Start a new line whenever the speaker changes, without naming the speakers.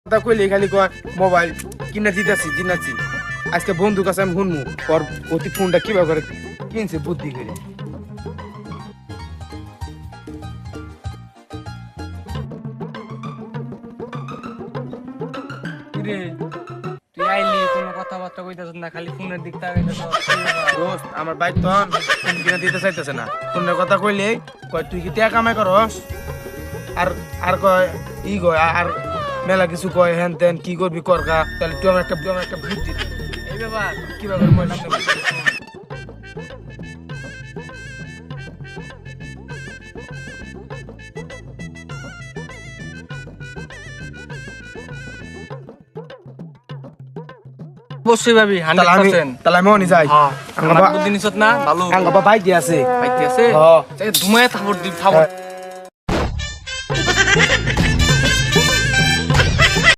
কথা কইলে খালি কয় মোবাইল কিনে দিতেছি দিনাছি আজকে বন্ধু কাছে আমি শুনবো ওর অতি ফোনটা কিভাবে করে কিনছে বুদ্ধি করে
রে তুই আইলি কোনো কথাবার্তা কইতাছ না, খালি ফোনের দিক তাকাইতাছ।
দোস্ত আমার বাইক তো ফোন কিনে দিতে চাইতেছে না ফোনের কথা কইলে কয় তুই কি টাকা কামাই করস আর আর কয় ই কয় আর মেলা কিছু কয় হ্যান তেন কি করবি করগা তাহলে তুই আমার একটা বুদ্ধি দে।
এই ব্যাপার
কিভাবে মোবাইল কিনতে পারি?
অবশ্যই ভাবি
তাহলে আমি
100%।
তাহলে আমি অনি যাই
আমার বুদ্ধি নিছত না ভালো
বাইক দিয়ে আছে
পাইতে আছে
হ্যাঁ।
ধুমায় থাপড় দি থাপড়